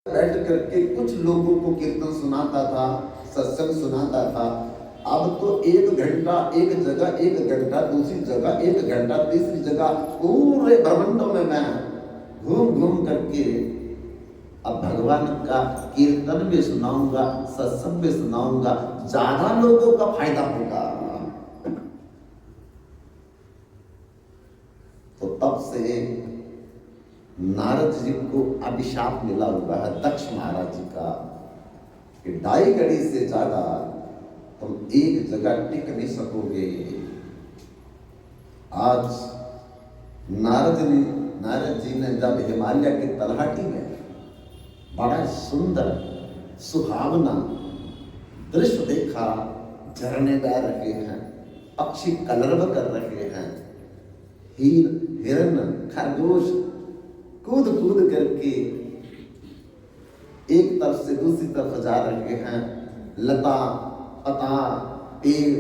बैठ करके कुछ लोगों को कीर्तन सुनाता था, सत्संग सुनाता था। अब तो 1 घंटा एक जगह, 1 घंटा दूसरी जगह, 1 घंटा तीसरी जगह, पूरे ब्रह्मांडों में मैं घूम घूम करके अब भगवान का कीर्तन भी सुनाऊंगा, सत्संग भी सुनाऊंगा, ज्यादा लोगों का फायदा होगा। तो तब से नारद जी को अभिशाप मिला हुआ है दक्ष महाराज जी का कि 2.5 घड़ी से ज्यादा तुम एक जगह टिक नहीं सकोगे। आज नारद जी ने जब हिमालय की तलहटी में बड़ा सुंदर सुहावना दृश्य देखा, झरने बह रहे हैं, पक्षी कलरव कर रहे हैं, हिरण खरगोश कूद कूद करके एक तरफ से दूसरी तरफ जा रहे हैं, लता पता पेड़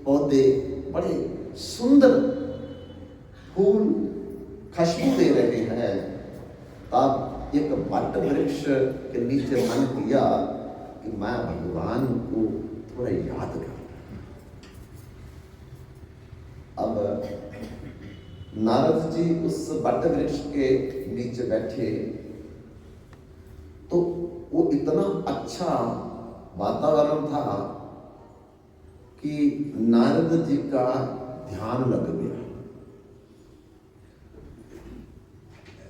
पौधे बड़े सुंदर फूल खुशबू दे रहे हैं। तब एक वट वृक्ष के नीचे मन किया कि मैं भगवान को थोड़ा याद करूं। अब नारद जी उस वट वृक्ष के नीचे बैठे तो वो इतना अच्छा वातावरण था कि नारद जी का ध्यान लग गया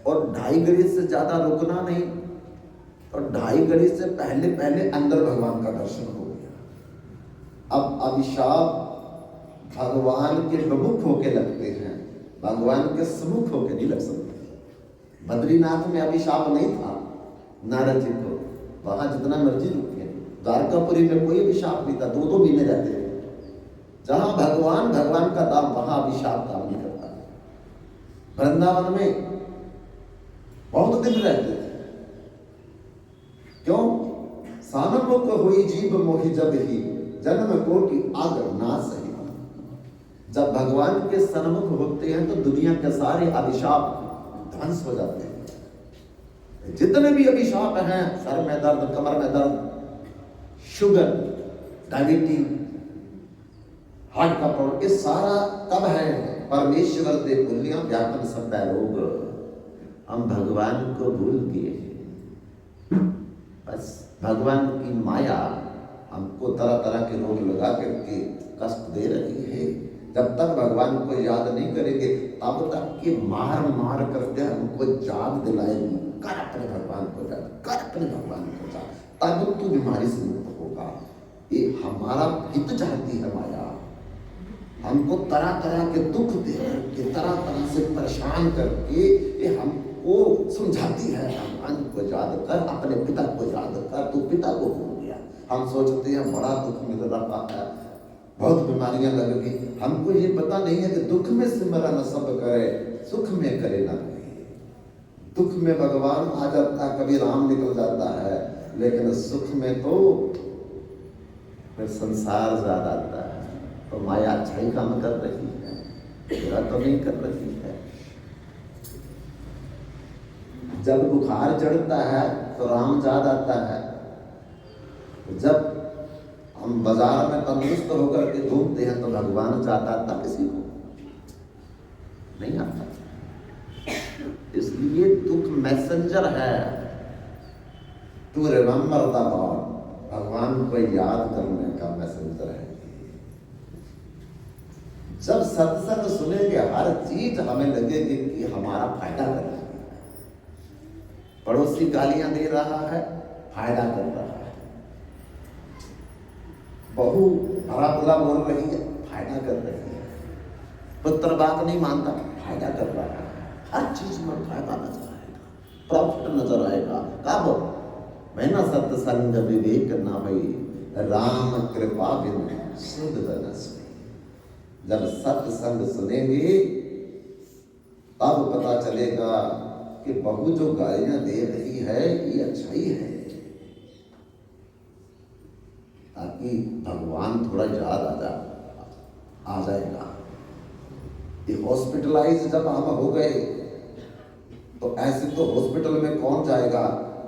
और 2.5 घड़ी से ज्यादा रुकना नहीं, और 2.5 घड़ी से पहले पहले अंदर भगवान का दर्शन हो गया। अब अभिशाप भगवान के प्रमुख होके लगते हैं, भगवान के सम्मुख होके नहीं लग सकते। बद्रीनाथ में अभिशाप नहीं था नारद जी को, वहां जितना मर्जी रुके। द्वारकापुरी में कोई अभिशाप नहीं था, 2-2 महीने रहते थे। जहां भगवान का दाम, वहां अभिशाप काम नहीं करता। वृंदावन में बहुत दिन रहते थे। क्यों? सानमुख हुई जीव मोहि जब ही, जन्म कोटि आगर ना सही। जब भगवान के सन्मुख होते हैं तो दुनिया के सारे अभिशाप ध्वंस हो जाते हैं। जितने भी अभिशाप हैं, सर में दर्द, कमर में दर्द, शुगर, डायबिटीज, हार्ट का प्रॉब्लम, ये सारा कब है? परमेश्वर दे पुलियां व्यापन सब रोग। हम भगवान को भूल गए। बस भगवान की माया हमको तरह तरह के रोग लगा करके कष्ट दे रही है। जब तक भगवान को याद नहीं करेंगे तब तक कि मार मार करके हमको याद दिलाएगी, कर अपने भगवान को याद, कर अपने भगवान को याद, तब तू बीमारी से मुक्त होगा। ये हमारा हित चाहती है माया, हमको तरह तरह के दुख दे करके, तरह तरह से परेशान करके ये हमको समझाती है भगवान को याद कर, अपने पिता को याद कर। तू पिता को भूल गया। हम सोचते हैं बड़ा दुख मिल रहा है, बहुत बीमारियां लग गई। हमको ये पता नहीं है कि दुख में सिमरन सब करे, सुख में करे ना कोई। दुख में भगवान आ जाता है, कभी राम निकल जाता है, लेकिन सुख में तो फिर संसार ज्यादा आता है। तो माया अच्छा ही काम कर रही है, बुरा तो नहीं कर रही है। जब बुखार चढ़ता है तो राम याद आता है, जब हम बाजार में तंदुरुस्त होकर के घूमते हैं तो भगवान चाहता आता किसी को नहीं आता। इसलिए दुख मैसेंजर है, टू रिमेंबर द लॉर्ड, भगवान को याद करने का मैसेंजर है। जब सत्संग सुनेंगे हर चीज हमें लगेगी कि हमारा फायदा कर रहा है। पड़ोसी गालियां दे रहा है, फायदा कर रहा है। बहू भरा बुला बोल रही है, फायदा कर रही है। पुत्र बात नहीं मानता, फायदा कर रहा है। हर चीज में फायदा नजर आएगा, प्रॉफिट नजर आएगा। कब? मैना सत्संग विवेक न भई, राम कृपा बिन सुध बनसि। जब सत्संग सुनेंगे तब पता चलेगा कि बहू जो गालियां दे रही है ये अच्छाई है, ताकि भगवान थोड़ा याद आ जाएगा। ये हॉस्पिटलाइज जब हम हो गए तो ऐसे तो हॉस्पिटल में कौन जाएगा?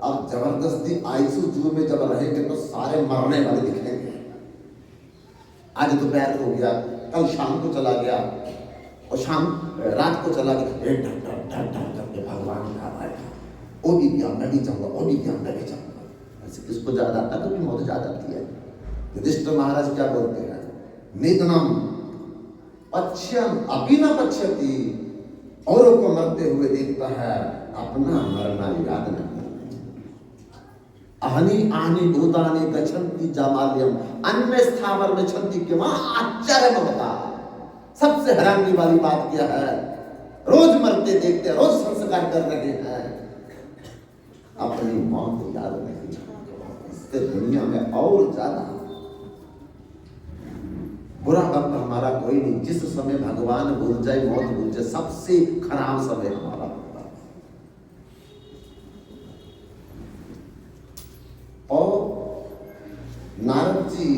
अब जबरदस्ती आईसीयू जू में जब रहेंगे तो सारे मरने वाले दिखेंगे। आज दोपहर हो गया, कल शाम को चला गया और शाम रात को चला गया, एक ढक ढक ढक ढक करके भगवान का आएगा, वो भी क्या मैं भी जाऊंगा, वो भी क्या मैं भी जाऊंगा। ऐसे किसको याद आता, कभी मौत याद आती है। युधिष्ठिर महाराज क्या बोलते हैं, निधनम पश्यन अपि न पश्यति, औरों को मरते हुए देखता है, अपना मरना याद नहीं। अहनि आहनि भूतानि गच्छन्ति जामाल्यम अन्य स्थावर गच्छन्ति किम आश्चर्य ममता। सबसे हैरानी वाली बात क्या है, रोज मरते देखते, रोज संस्कार कर रहे हैं, अपनी मौत याद नहीं। इससे दुनिया में और ज्यादा बुरा वक्त हमारा कोई नहीं। जिस समय भगवान भूल जाए, मौत भूल जाए, सबसे खराब समय हमारा होता है। और नारद जी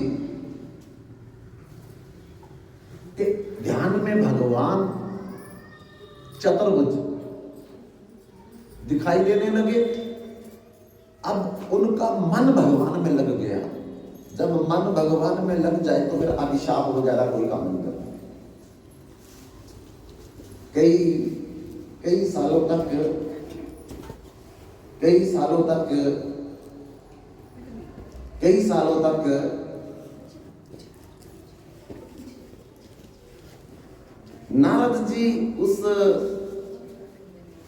के ध्यान में भगवान चतुर्भुज दिखाई देने लगे। अब उनका मन भगवान में लग गया। जब मन भगवान में लग जाए तो फिर अभिशाप वगैरह कोई काम नहीं करता। कई सालों तक नारद जी उस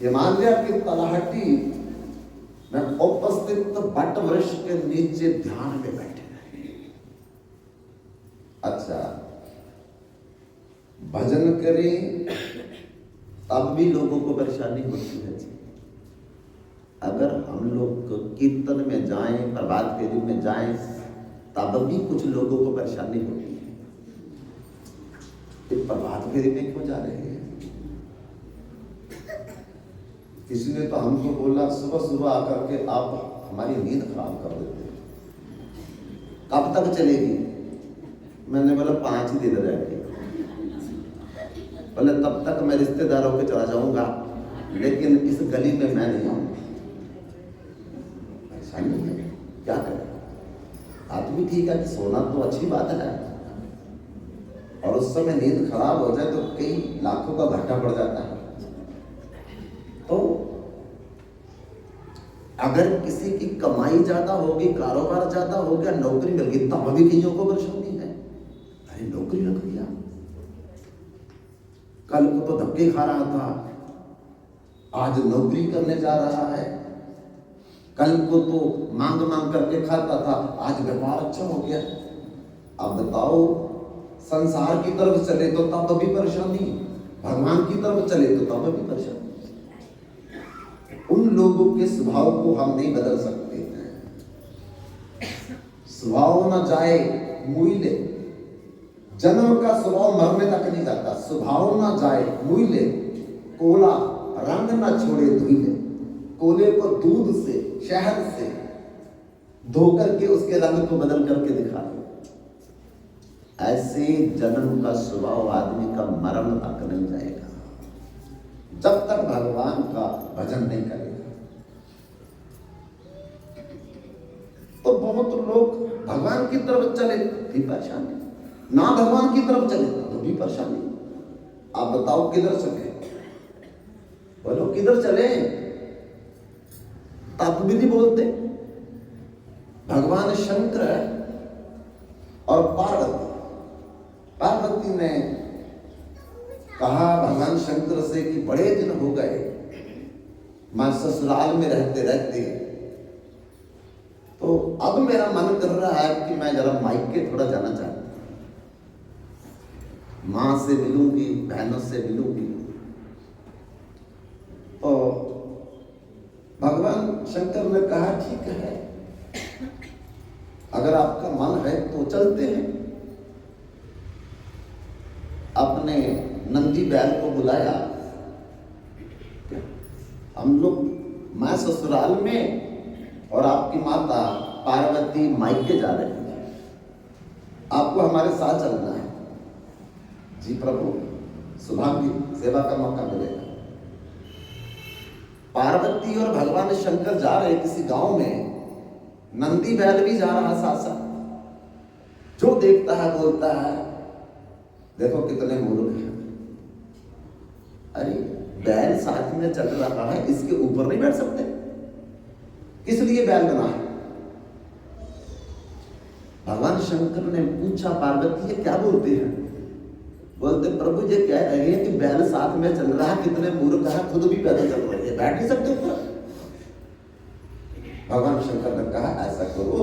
हिमालय की तलहटी में उपस्थित बट वृक्ष के नीचे ध्यान में बैठे रहे। अच्छा, भजन करें तब भी लोगों को परेशानी होती है। अगर हम लोग कीर्तन में जाएं, प्रभात फेरी में जाएं, तब भी कुछ लोगों को परेशानी होती है। तो प्रभात फेरी में क्यों जा रहे हैं? किसी ने तो हमको बोला, सुबह सुबह आकर के आप हमारी नींद खराब कर देते हैं, कब तक चलेगी? मैंने बोला 5 ही दिन रहेगी। बोले तब तक मैं रिश्तेदारों के चला जाऊंगा, लेकिन इस गली में मैं नहीं आऊंगा। ऐसा नहीं है, क्या करें? आदमी ठीक है कि सोना तो अच्छी बात है, और उस समय नींद खराब हो जाए तो कई लाखों का घाटा पड़ जाता है। तो अगर किसी की कमाई ज्यादा होगी, कारोबार ज्यादा हो गया, नौकरी मिल गई, तब भी कईयों को परेशानी है। अरे नौकरी लग गया, कल को तो धक्के खा रहा था, आज नौकरी करने जा रहा है। कल को तो मांग मांग करके खाता था, आज व्यापार अच्छा हो गया। अब बताओ, संसार की तरफ चले तो तब भी परेशानी, भगवान की तरफ चले तो तब भी परेशानी। उन लोगों के स्वभाव को हम नहीं बदल सकते हैं। स्वभाव न जाए मूल्य, जन्म का स्वभाव मरने तक नहीं जाता। स्वभाव न जाए मूल्य, कोला रंग न छोड़े धुले। कोले को दूध से, शहद से धो करके उसके रंग को बदल करके दिखा दो। ऐसे जन्म का स्वभाव आदमी का मरण तक नहीं जाएगा, जब तक भगवान का भजन नहीं करेगा। तो बहुत लोग भगवान की तरफ चले भी परेशानी, ना भगवान की तरफ चले तो भी परेशानी। आप बताओ किधर चले? बोलो किधर चले? तब भी नहीं बोलते। भगवान शंकर और पार्वती ने कहा भगवान शंकर से कि बड़े दिन हो गए मैं ससुराल में रहते रहते, तो अब मेरा मन कर रहा है कि मैं जरा मायके थोड़ा जाना चाहता हूं, मां से मिलूंगी, बहनों से मिलूंगी। तो भगवान शंकर ने कहा ठीक है, अगर आपका मन है तो चलते हैं। अपने नंदी बैल को बुलाया, हम लोग, मैं ससुराल में और आपकी माता पार्वती मायके जा रहे हैं, आपको हमारे साथ चलना है। जी प्रभु, सौभाग्य सेवा का मौका मिलेगा। पार्वती और भगवान शंकर जा रहे किसी गांव में, नंदी बैल भी जा रहा साथ साथ। जो देखता है बोलता है देखो कितने मूर्ख हैं। अरे बैल साथ में चल रहा है, इसके ऊपर नहीं बैठ सकते? किस लिए बैल बना है? भगवान शंकर ने पूछा पार्वती ये क्या बोलते हैं? बोलते प्रभु ये कह रहे हैं कि बैल साथ में चल रहा है, कितने मूर्ख है, खुद भी पैदल चल रहे हैं, बैठ नहीं सकते ऊपर। भगवान शंकर ने कहा ऐसा करो,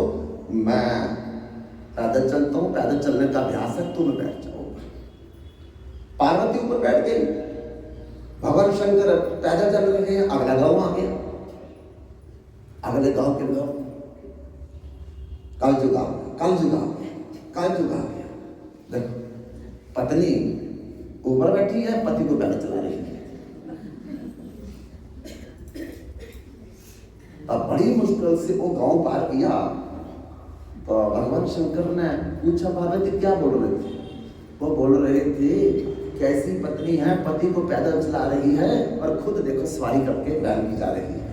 मैं पैदल चलता हूं, पैदल चलने का अभ्यास है, तुम बैठ जाओ। पार्वती ऊपर बैठ गई, भगवान शंकर पैदल चल रहे हैं। अगला गांव आ गया, अगले गांव के लोग कलयुग आ गया। देखो पत्नी ऊपर बैठी है, पति को पैदल चला रही है। अब बड़ी मुश्किल से वो गांव पार किया तो भगवान शंकर ने पूछा पार्वती क्या बोल रहे थे? वो बोल रहे थे कैसी पत्नी है, पति को पैदल चला रही है और खुद देखो सवारी करके बैल भी जा रही है।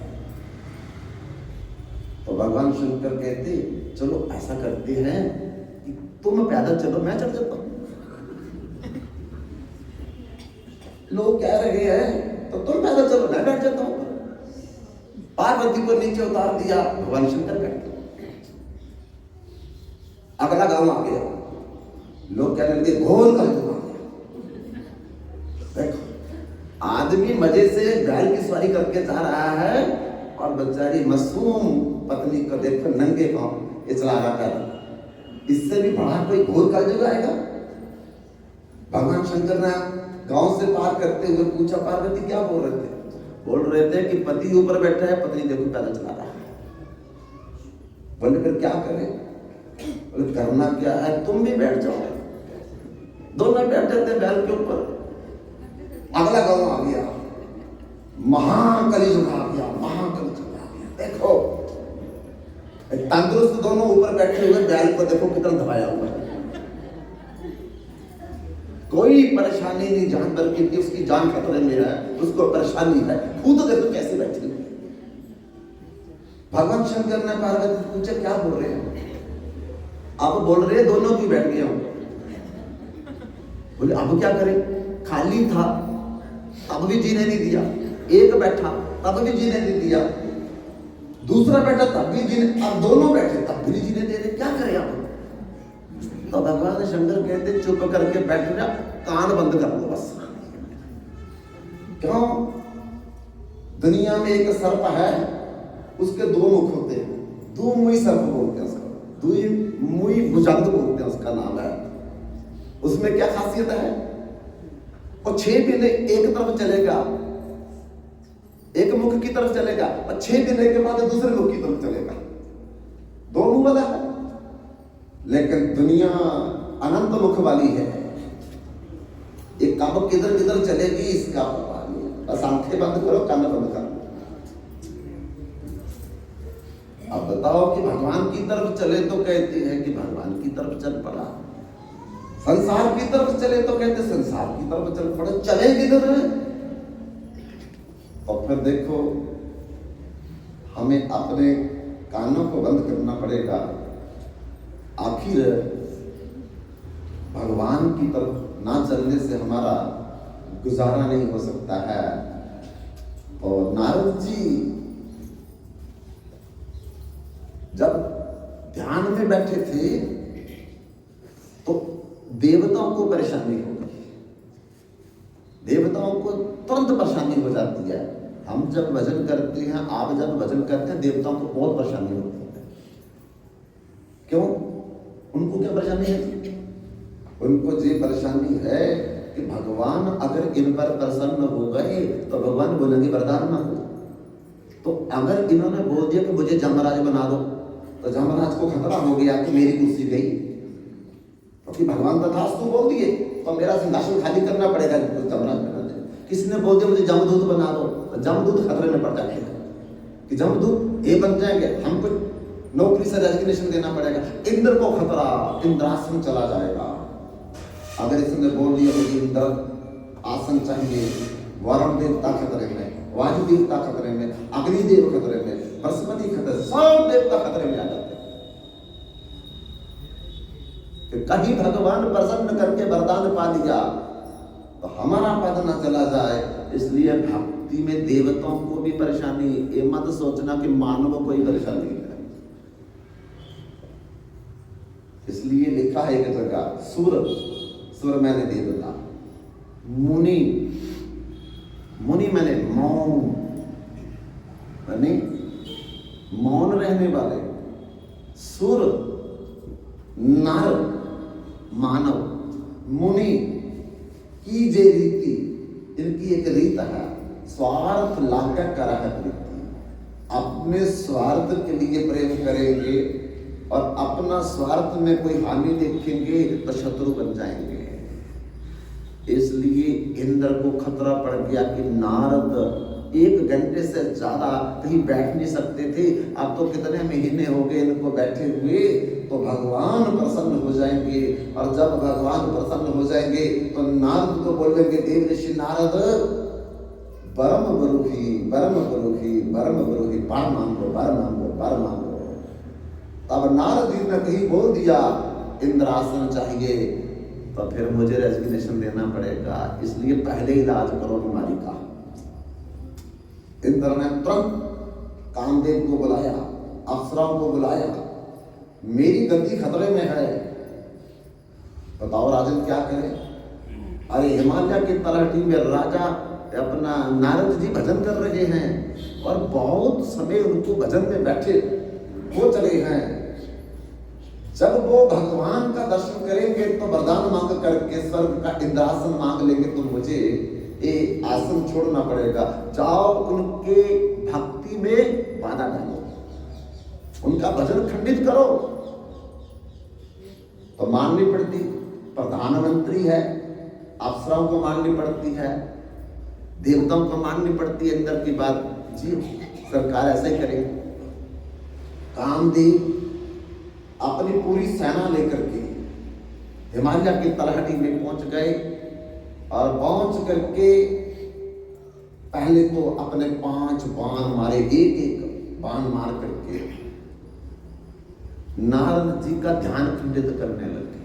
तो भगवान शंकर कहते चलो ऐसा करते हैं कि तुम पैदल चलो, मैं चल जाता हूं। लोग कह रहे हैं तो तुम पैदल चलो, मैं बैठ जाता हूं। पार्वती को नीचे उतार दिया, भगवान शंकर बैठ गए। अगला गांव आ गया, लोग कहने लगे घोर कलयुग आ गया। देखो आदमी मजे से बैल की सवारी करके जा रहा है और बेचारी मासूम पत्नी को देखो नंगे पांव ये चला रहा है। इससे भी बड़ा कोई घोर कलयुग आएगा। भगवान शंकर ने गांव से पार करते हुए पूछा पार्वती क्या बोल रहे थे? बोल रहे थे कि पति ऊपर बैठा है, पत्नी देखो पैदल चला रहा है। बोले फिर क्या करें? बोले करना क्या है, तुम भी बैठ जाओ। दोनों बैठे थे बैल के ऊपर। अगला गांव आ गया, महाकलियुग आ गया। देखो तंदुरुस्त दोनों ऊपर बैठे हुए, बैल को देखो कितना दबाया हुआ है, कोई परेशानी नहीं, जानवर की उसकी जान खतरे में है, उसको परेशानी है, खुद देखो कैसे बैठे हुए। भगवान शंकर ने पार्वती से पूछा क्या बोल रहे हैं? अब बोल रहे दोनों की बैठ गया। बोले अब क्या करें? खाली था तब भी जीने नहीं दिया, एक बैठा तब भी जीने नहीं दिया, दूसरा बैठा तब भी जीने, अब दोनों बैठे तब भी जीने दे रहे, क्या करें आप? तो भगवान शंकर कहते चुप करके बैठ जा, कान बंद कर दो बस। क्यों? दुनिया में एक सर्प है, उसके दो मुख होते हैं, दो मुई सर्प बोलते हैं उसको, दो मुई भुजंग बोलते हैं उसका नाम है। उसमें क्या खासियत है? वो 6 दिन एक तरफ चलेगा, एक मुख की तरफ चलेगा, और 6 दिन के बाद दूसरे मुख की तरफ चलेगा। दो मुंह वाला है, लेकिन दुनिया अनंत मुख वाली है। ये कब किधर किधर चलेगी इसका पता नहीं। बस आंखें बंद करो, कान बंद करो। अब बताओ कि भगवान की तरफ चले तो कहते हैं कि भगवान की तरफ चल पड़ा, संसार की तरफ चले तो कहते संसार की तरफ चल पड़े, चले किधर है? और फिर देखो हमें अपने कानों को बंद करना पड़ेगा। आखिर भगवान की तरफ ना चलने से हमारा गुजारा नहीं हो सकता है। और नारद जी जब ध्यान में बैठे थे तो देवताओं को परेशानी हो गई। देवताओं को तुरंत परेशानी हो जाती है। हम जब भजन करते हैं, आप जब भजन करते हैं, देवताओं को बहुत परेशानी होती है। क्यों? उनको क्या परेशानी है? उनको ये परेशानी है कि भगवान अगर इन पर प्रसन्न हो गए तो भगवान बोलेंगे वरदान मांगो। तो अगर इन्होंने बोल दिया कि मुझे जमराज बना दो, तो जमराज को खतरा हो गया कि मेरी कुर्सी गई, क्योंकि भगवान तथास्तु बोल दिए तो मेरा सिंहासन खाली करना पड़ेगा। जमराज बना दे। किसी ने बोल दिया मुझे जमदूत बना दो, तो जमदूत खतरे में पड़ जाएगा कि जमदूत ये बन जाएंगे, हमको नौकरी से रेजिग्नेशन देना पड़ेगा। इंद्र को खतरा, इंद्रासन चला जाएगा। अगर इसने बोल दिया मुझे इंद्र आसन चाहिए, वरुण देवता खतरे में, वायु देवता खतरे में, अग्निदेव खतरे में, बृहस्पति खतरे, सब देवता खतरे में आ जाते हैं। कि कहीं भगवान प्रसन्न करके वरदान पा लिया तो हमारा पद न चला जाए। इसलिए भक्ति में देवताओं को भी परेशानी, ये मत सोचना कि मानव को ही परेशानी है। इसलिए लिखा है एक जगह, सुर मैंने देवता, मुनि, मुनि मैंने मौन, यानी मौन रहने वाले, सुर नर मानव, मुनि की जे रीति, इनकी एक रीत है, स्वार्थ लाकर करह प्रीति, अपने स्वार्थ के लिए प्रेम करेंगे और अपना स्वार्थ में कोई हानि देखेंगे तो शत्रु बन जाएंगे। इसलिए इंद्र को खतरा पड़ गया कि नारद 1 घंटे से ज्यादा कहीं बैठ नहीं सकते थे, अब तो कितने महीने हो गए इनको बैठे हुए, तो भगवान प्रसन्न हो जाएंगे। और जब भगवान प्रसन्न हो जाएंगे तो नारद को बोलेंगे, देव ऋषि नारद परम बरुखी, परम बरुखी, परम बरुखी, वर मांगो, वर मांगो, वर मांगो। तब नारद जी ने कहीं बोल दिया इंद्रासन चाहिए, तो फिर मुझे रेजिग्नेशन देना पड़ेगा, इसलिए पहले इलाज करो बीमारी का। इंद्र ने तुरंत कामदेव को बुलाया, अप्सराओं को बुलाया, मेरी गद्दी खतरे में है, बताओ राजन क्या करें। अरे हिमालय की तलहटी में राजा अपना नारद जी भजन कर रहे हैं और बहुत समय उनको भजन में बैठे हो चले हैं। जब वो भगवान का दर्शन करेंगे तो वरदान मांग करके स्वर्ग का इंद्रासन मांग लेंगे, तो मुझे ये आसन छोड़ना पड़ेगा। जाओ उनके भक्ति में बाधा डालो, उनका भजन खंडित करो। तो माननी पड़ती, प्रधानमंत्री है, अप्सराओं को माननी पड़ती है, देवताओं को माननी पड़ती है। इंद्र की बात जी सरकार ऐसा ही करेगी। कामदेव अपनी पूरी सेना लेकर के हिमालय की तलहटी में पहुंच गए और पहुंच करके पहले तो अपने 5 बाण मारे, एक बाण मार करके नारद जी का ध्यान खंडित करने लगे।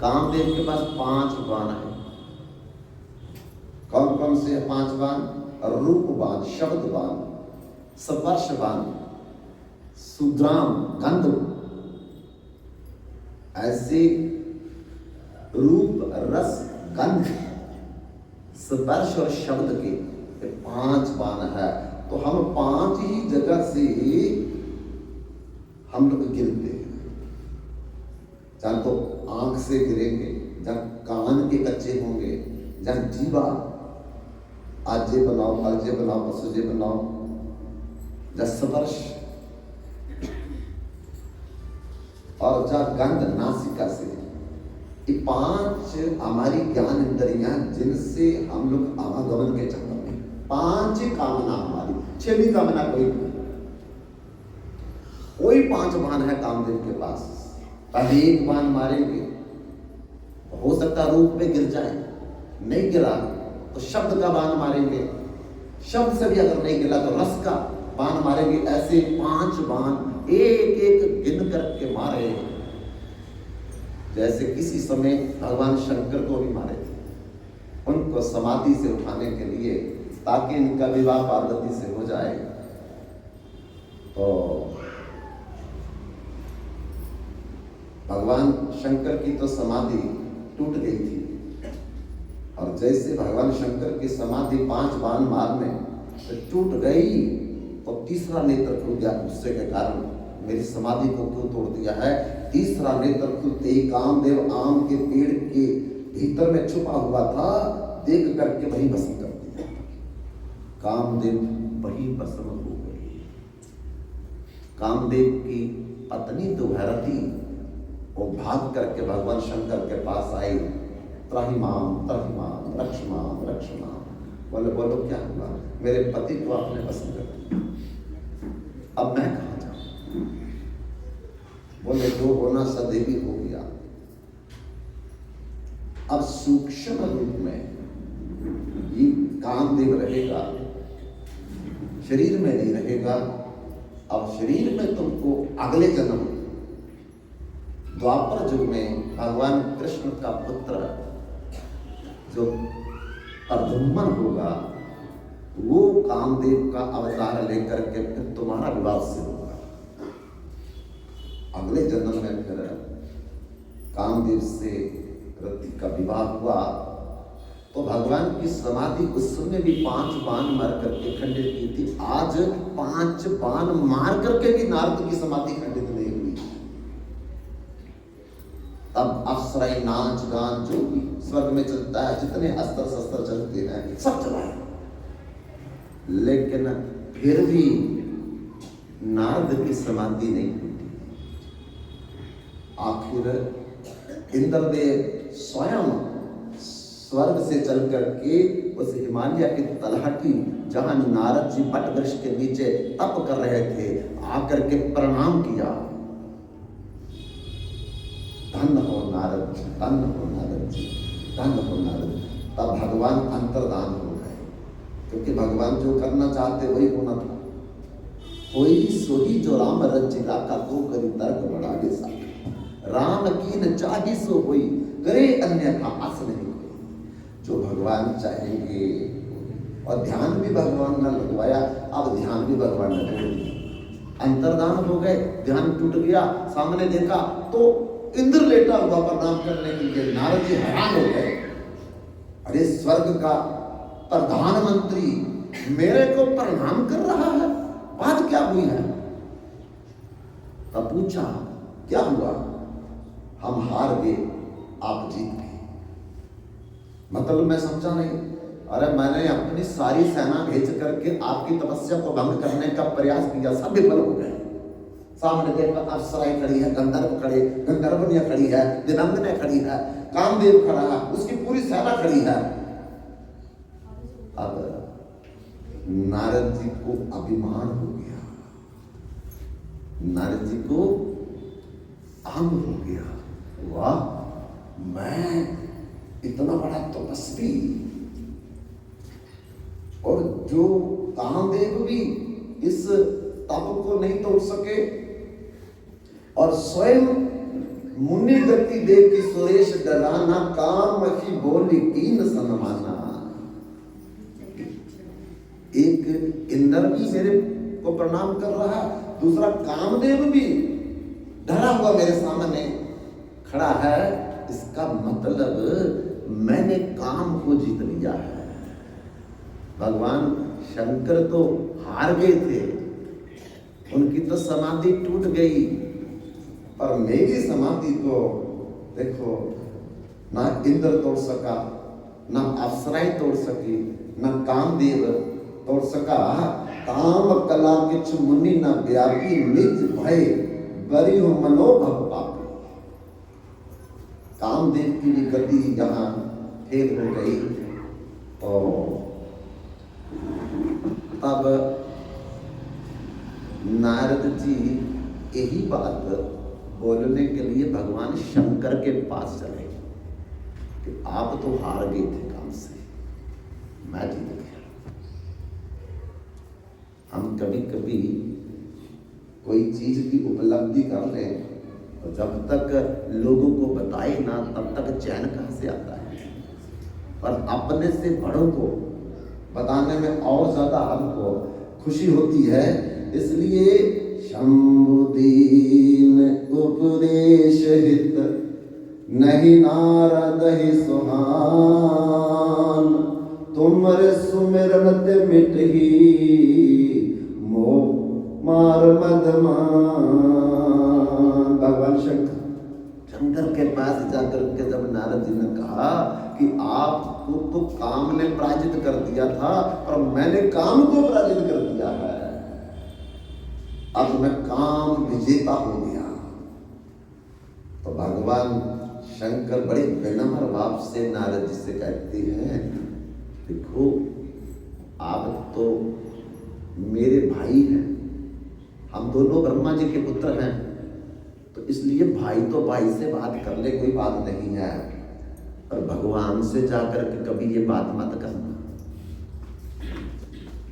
कामदेव के पास 5 बाण है। कौन कौन से 5 बाण? रूप बाण, शब्द बाण, स्पर्श बाण, सुद्राम, गंध, ऐसे रूप, रस, गंध, स्पर्श और शब्द के 5 बाण है। तो हम 5 ही जगह से हम लोग गिरते हैं। जहां तो आंख से गिरेंगे, जहां कान के कच्चे होंगे, जहां जीवा आज ये बनाओ, कल ये बनाओ, परसों ये बनाओ, जहां स्पर्श और जहां गंध नासिका से, ये 5 हमारी ज्ञान इंद्रियां जिनसे हम लोग आवागमन के चक्कर में 5 कामना हमारी, 6वीं कामना कोई नहीं। कोई 5 बाण है कामदेव के पास। पहले 1 बाण मारेंगे, हो सकता रूप पे गिर जाए, नहीं गिरा तो शब्द का बाण मारेंगे, शब्द से भी अगर नहीं गिरा तो रस का बाण मारेंगे। ऐसे 5 बाण एक एक गिन करके मारे, जैसे किसी समय भगवान शंकर को भी मारे थे, उनको समाधि से उठाने के लिए, ताकि इनका विवाह पार्वती से हो जाए। तो भगवान शंकर की तो समाधि टूट गई थी, और जैसे भगवान शंकर की समाधि 5 बाण मारने से टूट गई, तो तीसरा नेत्र खुल गया गुस्से के कारण, मेरी समाधि को क्यों तोड़ दिया है। तीसरा नेत्र खुलते ही कामदेव आम के पेड़ के भीतर में छुपा हुआ था, देख करके वही भस्म कर दिया। कामदेव वही भस्म हो गई। कामदेव की पत्नी तो भैरती, वो भाग करके भगवान शंकर के पास आई, त्राहिमाम त्राहिमाम, रक्षमाम रक्षमाम। बोले बोलो क्या हुआ? मेरे पति को आपने भस्म कर दिया, अब मैं कहाँ जाऊं? बोले जो होना सदैवी हो गया। अब सूक्ष्म रूप में ये कामदेव रहेगा, शरीर में नहीं रहेगा। अब शरीर में तुमको अगले जन्म द्वापर युग में भगवान कृष्ण का पुत्र जो प्रद्युम्न होगा वो कामदेव का अवतार लेकर के फिर तुम्हारा विवाह से होगा। अगले जन्म में फिर कामदेव से रति का विवाह हुआ तो भगवान की समाधि उस समय भी 5 बाण मार करके खंडित की थी। आज 5 बाण मार करके भी नारद की समाधि खंडित नहीं हुई। तब अप्सराएं नाच गान जो भी स्वर्ग में चलता है, जितने अस्त्र शस्त्र चलते हैं सब चलाए, लेकिन फिर भी नारद की समाधि नहीं टूटी। आखिर इंद्रदेव स्वयं स्वर्ग से चल करके उस हिमालय की तलहटी जहां नारद जी बट वृक्ष के नीचे तप कर रहे थे आकर के प्रणाम किया। धन्य हो नारद जी, धन्य हो नारद जी, धन्य हो नारद। तब भगवान अंतर्धान हो गए, क्योंकि भगवान जो करना चाहते वही होना था। कोई सोही जो राम रचिला का तो करी तर्क बढ़ावे सा, राम की न चाही सो होई, करे अन्यथा आस नहीं कोई। जो भगवान चाहेंगे, और ध्यान भी भगवान ने लगवाया, अब ध्यान भी भगवान ने तोड़ दिया। अंतर्धान हो गए, ध्यान टूट गया, सामने देखा तो इंद्र लेटा हुआ प्रणाम करने के लिए। नारद जी हैरान हो गए, अरे स्वर्ग का प्रधानमंत्री मेरे को प्रणाम कर रहा है, बात क्या हुई है? तब पूछा क्या हुआ? हम हार गए, आप जीत गए। मतलब मैं समझा नहीं। अरे मैंने अपनी सारी सेना भेज करके आपकी तपस्या को भंग करने का प्रयास किया, सब विफल हो गए। सामने देखा अप्सराएं खड़ी है, गंधर्वनियां खड़ी है, दिनंगने खड़ी है, कामदेव खड़ा है, उसकी पूरी सेना खड़ी है। अब नारद जी को अभिमान हो गया, नारद जी को आम हो गया, वाह मैं इतना बड़ा तपस्वी, और जो कामदेव भी इस तप को नहीं तोड़ सके, और स्वयं मुनि गति देव की सुरेश डराना, काम की बोली कीन सनमाना। एक इंद्र भी मेरे को प्रणाम कर रहा, दूसरा कामदेव भी डरा हुआ मेरे सामने खड़ा है। इसका मतलब मैंने काम को जीत लिया है। भगवान शंकर तो हार गए थे, उनकी तो समाधि टूट गई, पर मेरी समाधि को देखो, ना इंद्र तोड़ सका, ना अप्सराएं तोड़ सकी, ना कामदेव तोड़ सका। काम कला किछ मुनि न व्यापी, निज भय बरी हो मनोभव पापी। कामदेव की भी गति जहां फेल हो गई, और तब नारद जी यही बात बोलने के लिए भगवान शंकर के पास चले कि आप तो हार गए थे काम से, मैं जीत गया। हम कभी कभी कोई चीज की उपलब्धि कर लें, तो जब तक लोगों को बताए ना तब तक चैन कहां से आता है, पर अपने से बड़ों को बताने में और ज्यादा हमको खुशी होती है। इसलिए शंभुदीन उपदेश हित, नहीं नारद ही सुहान, तुमरे सुमिरन ते मिटही, मोह मार मदमान। भगवान शंकर के पास जाकर के जब नारद जी ने कहा कि आपको तो काम ने पराजित कर दिया था, और मैंने काम को पराजित कर दिया है, अब मैं काम विजेता हो गया। तो भगवान शंकर बड़े विनम्र भाव से नारद जी से कहते हैं, देखो आप तो मेरे भाई हैं, हम दोनों ब्रह्मा जी के पुत्र हैं, तो इसलिए भाई तो भाई से बात कर ले, कोई बात नहीं है, पर भगवान से जाकर के कभी ये बात मत करना।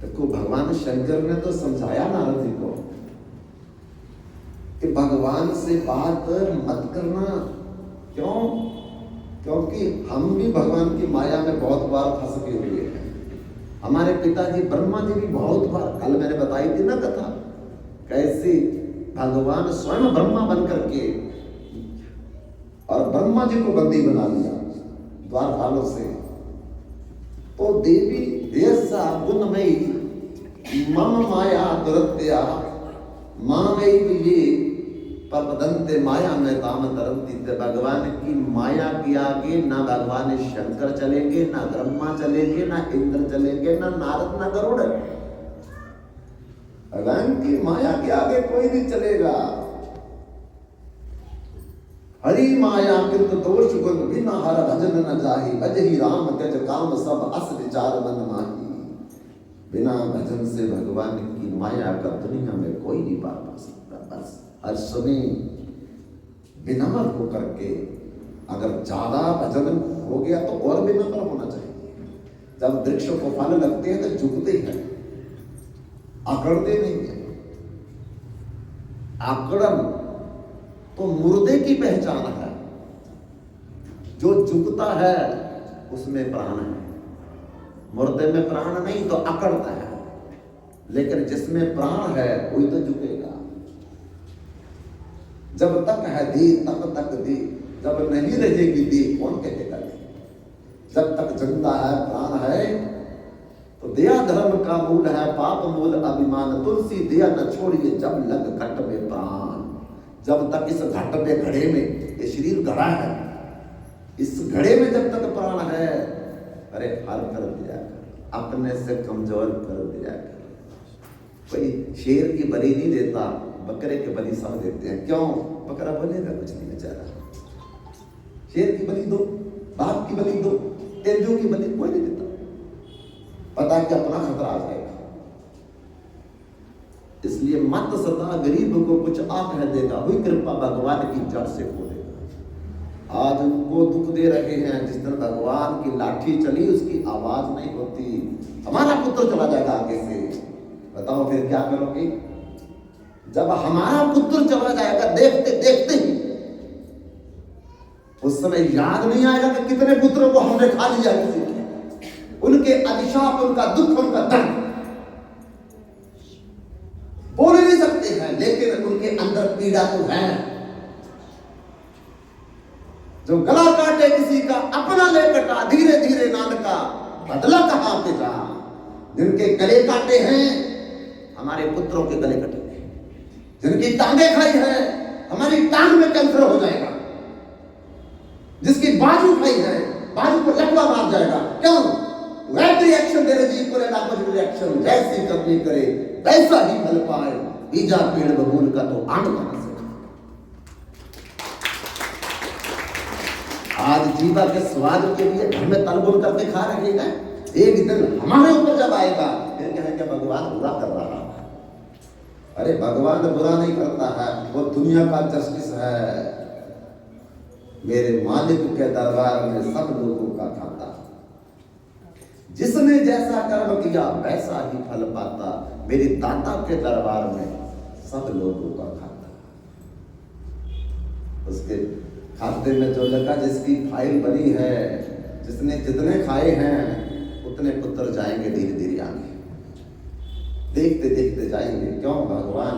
देखो भगवान शंकर ने तो समझाया नारद जी को कि भगवान से बात मत करना। क्यों? क्योंकि हम भी भगवान की माया में बहुत बार फंस के हुए हैं। हमारे पिताजी ब्रह्मा जी भी बहुत बार, कल मैंने बताई थी ना कथा, कैसे भगवान स्वयं ब्रह्मा बन करके और ब्रह्मा जी को बंदी बना लिया द्वारपालों से। तो देवी देसा गुणमयी मम माया दुरत्या मामैव ये प्रपदन्ते माया में ताम तरंती। भगवान की माया के आगे ना भगवान शंकर चलेंगे, ना ब्रह्मा चलेंगे, ना इंद्र चलेंगे, ना नारद, ना गरुड़। भगवान की माया के आगे कोई नहीं चलेगा। हरि माया कृत दोष गुण बिना हर भजन न जाहि। भजहि राम त्यज काम सब अस विचार मन माही। बिना भजन से भगवान की माया का दुनिया में कोई नहीं पार पा सकता। बस हर समय विनम्र होकर के, अगर ज्यादा भजन हो गया तो और विनम्र होना चाहिए। जब वृक्ष को फल लगते हैं तो झुकते हैं, अकड़ते नहीं है। आकड़न तो मुर्दे की पहचान है। जो झुकता है उसमें प्राण है, मुर्दे में प्राण नहीं तो अकड़ता है। लेकिन जिसमें प्राण है वही तो झुकेगा। जब तक है दी तब तक दी, जब नहीं रहेगी दी कौन कहेगा दी। जब तक जिंदा है प्राण है तो दया धर्म का मूल है, पाप मूल अभिमान। तुलसी दया न छोड़िए जब लग घट में प्राण। जब तक इस घट में, घड़े में, ये शरीर घड़ा है, इस घड़े में जब तक प्राण है, अरे हर कर दिया कर, अपने से कमजोर कर दिया कर। कोई शेर की बलि नहीं देता, बकरे की बलि सब देते हैं। क्यों? बकरा बोलेगा कुछ नहीं बेचारा। शेर की बलि दो, बाप की बलि दो, तेंदुओं की बलि कोई नहीं देता, पता कि अपना खतरा आ जाएगा। इसलिए मत सता गरीब को कुछ आ कह देगा, हुई कृपा भगवान की जड़ से खोलेगा। आज उनको दुख दे रहे हैं, जिस दिन भगवान की लाठी चली उसकी आवाज नहीं होती। हमारा पुत्र चला जाएगा आगे से, बताओ फिर क्या करोगे? जब हमारा पुत्र चला जाएगा देखते देखते ही, उस समय याद नहीं आएगा कि कितने पुत्रों को हमने खा लिया किसी के। उनके अभिशाप, उनका दुख, उनका दर्द बोल नहीं सकते हैं, लेकिन उनके अंदर पीड़ा तो है। जो गला काटे किसी का अपना ले कटा, धीरे धीरे नानका बदला कहां पे जा। जिनके गले काटे हैं हमारे पुत्रों के गले कटे, जिनकी टांगे खाई है हमारी टांग में कैंसर हो जाएगा, जिसकी बाजू खाई है बाजू को लकवा मार जाएगा। क्यों? Every action there is equal and opposite reaction. जैसी करनी करे वैसा ही फल पाए। बीजा पेड़ बबूल का तो आंट कहां से। आज जीवा के स्वाद के लिए घर में तलबुल करके खा रहे हैं, एक दिन हमारे ऊपर जब आएगा फिर कहेंगे भगवान बुरा कर रहा है। अरे भगवान बुरा नहीं करता है, वो दुनिया का जस्टिस है। मेरे मालिक के दरबार में सब लोगों का खाता। जिसने जैसा कर्म किया वैसा ही फल पाता। मेरे दाता के दरबार में सब लोगों का खाता। उसके खाते में जो लगा, जिसकी फाइल बनी है, जिसने जितने खाए हैं उतने पुत्र जाएंगे धीरे धीरे आगे, देखते देखते जाएंगे। क्यों? भगवान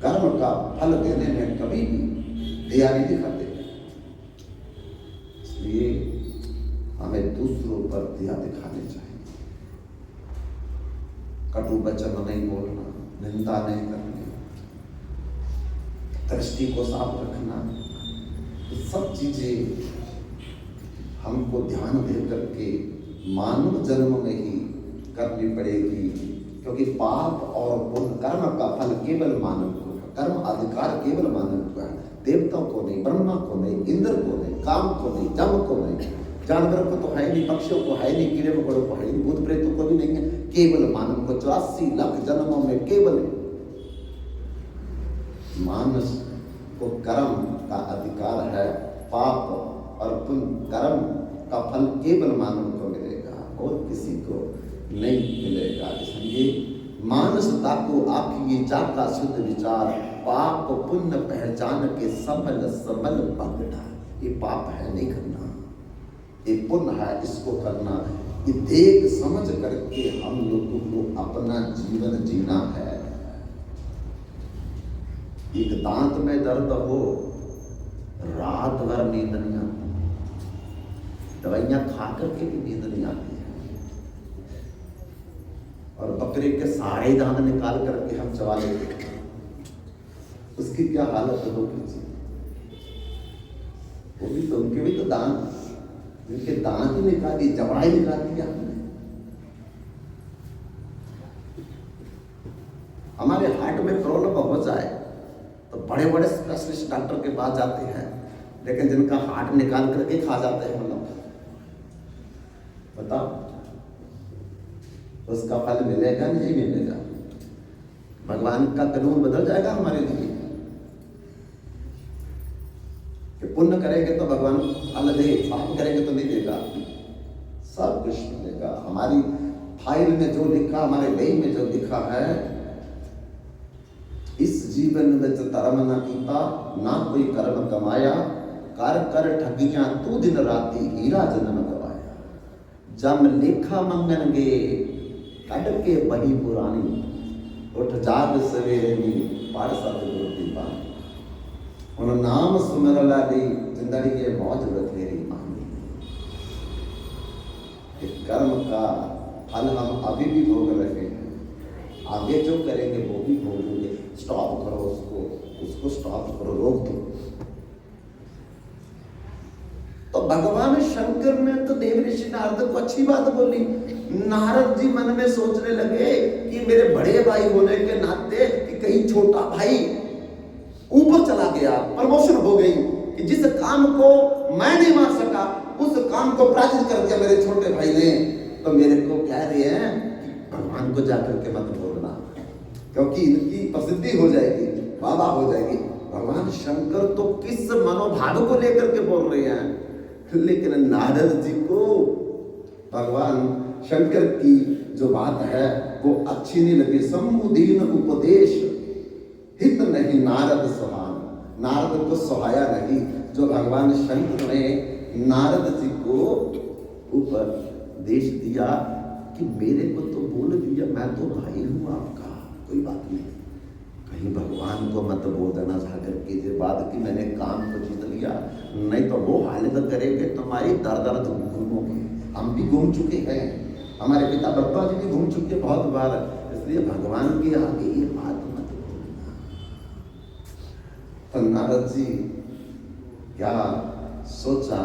कर्म का फल देने में कभी भी दया नहीं दिखाते। इसलिए हमें दूसरों पर दया दिखानी चाहिए। कटु वचन नहीं बोलना, निंदा नहीं करनी, दृष्टि को साफ रखना, तो सब चीजें हमको ध्यान दे करके मानव जन्म में ही करनी पड़ेगी। क्योंकि पाप और पुण्य, कर्म का फल केवल मानव को है, कर्म अधिकार केवल मानव को है। देवताओं को नहीं, ब्रह्मा को नहीं, इंद्र को नहीं, काम को नहीं, जम को नहीं, जानवरों को तो है नहीं, पक्षियों को है नहीं, कीड़े मकोड़ों को है नहीं, भूत प्रेतों को भी नहीं है, केवल मानव को। 84 लाख जन्मों में केवल मानस को कर्म का अधिकार है। पाप और पुण्य कर्म का फल केवल मानव को मिलेगा और किसी को नहीं मिलेगा। इसलिए मानसता को आखिए जाका शुद्ध विचार, पाप पुण्य पहचान के समल समल पगड़ा। ये पाप है नहीं करना, ये पुण्य है इसको करना। ये देख समझ करके हम लोगों को अपना जीवन जीना है। एक दांत में दर्द हो, रात भर नींद नहीं आती, दवाइयां खा करके भी नींद नहीं आती है, और बकरे के सारे दांत निकाल करके हम चबा लेते हैं, उसकी क्या हालत होगी। वो भी तो उनके भी तो दांत, उनके दांत निकाली, जबड़ाई निकाल दिया हमने। हमारे हार्ट में प्रॉब्लम हो जाए तो बड़े बड़े स्पेशलिस्ट डॉक्टर के पास जाते हैं, लेकिन जिनका हार्ट निकाल करके खा जाते हैं हम लोग, बताओ उसका फल मिलेगा नहीं मिलेगा। भगवान का कानून बदल जाएगा हमारे लिए कि पुण्य करेंगे तो भगवान फल दे, पाप करेंगे तो नहीं देगा। सब कुछ मिलेगा। हमारी फाइल में जो लिखा, हमारे बही में जो लिखा है, इस जीवन में जो धर्म न कीता, ना कोई कर्म कमाया, कर कर ठगियां तू दिन राती, हीरा जन्म गवाया। जम लेखा मंगनगे कट के बही पुरानी, उठ जाग सवेरे नी पढ़ सतगुरु की बानी। उन नाम सुमर लाली, जिंदड़ी के मौज बथेरी मानी। कर्म का फल हम अभी भी भोग रहे हैं, आगे जो करेंगे वो भी भोगेंगे। स्टॉप करो उसको स्टॉप करो, रोक दो। तो भगवान शंकर ने तो देव ऋषि नारद को अच्छी बात बोली। नारद जी मन में सोचने लगे कि मेरे बड़े भाई होने के नाते कि कहीं छोटा भाई ऊपर चला गया, प्रमोशन हो गई, कि जिस काम को मैं नहीं मार सका उस काम को पराजित कर दिया मेरे छोटे भाई ने। तो मेरे को कह रहे हैं कि भगवान को जाकर के मत बोलना, क्योंकि इनकी प्रसिद्धि हो जाएगी, वादा हो जाएगी। भगवान शंकर तो किस मनोभाव को लेकर के बोल रहे हैं, लेकिन नारद जी को भगवान शंकर की जो बात है वो अच्छी नहीं लगी। सम्मुदीन उपदेश हित नहीं नारद सुहान, नारद को सुहाया नहीं। जो भगवान शंकर ने नारद जी को उपदेश दिया कि मेरे को तो बोल दिया, मैं तो भाई हूं आपका, कोई बात नहीं, कहीं भगवान को मत बोल देना जाकर के जे बात की मैंने काम को जीत लिया, नहीं तो वो हालत करेंगे तुम्हारी दर दर घूमोगे। हम भी घूम चुके हैं, हमारे पिता बप्पा जी भी घूम चुके बहुत बार, इसलिए भगवान के आगे ये बात मत बोलना। तो नारद जी क्या सोचा,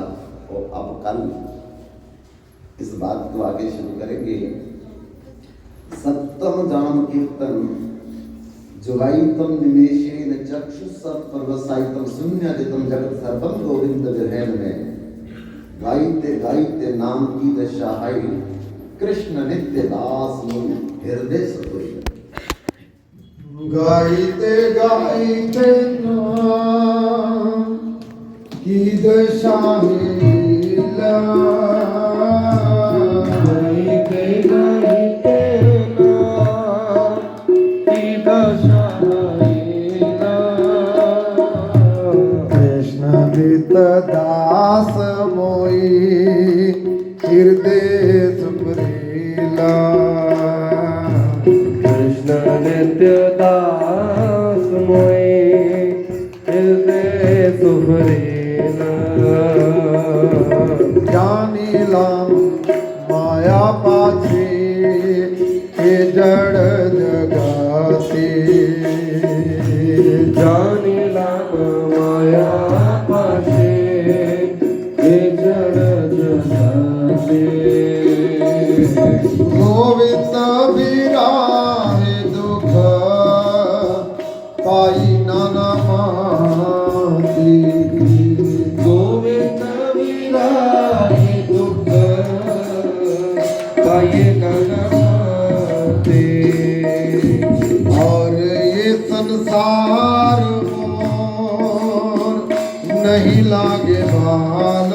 और अब कल इस बात को आगे शुरू करेंगे। सप्तम जाम कीर्तन जुगाइतम निमेशेन चक्षुषत परवसाइतम शून्यादितम जगत सर्वम गोविंद विरहन में। गाइते गाइते नाम की दशाई, कृष्ण नित्य दास मुनि हृदय सतोष। गाइते गाइते नाम की दशाई, गाइते गाइते नाम की दशाई, कृष्ण नित्य दास मोई हृदय सुप्रीला। कृष्ण नित्य दास मोई हृदय सुप्रीला। जानिलाम माया पाछे हे जड़ जगाते, जानिलाम माया पाछे हे जड़ जगाते। गोविंद बिराहे दुख पाई नाना माती, गोविंद बिराहे दुख पाई नाना माती। और ये संसार मोर नहीं लागे भाला,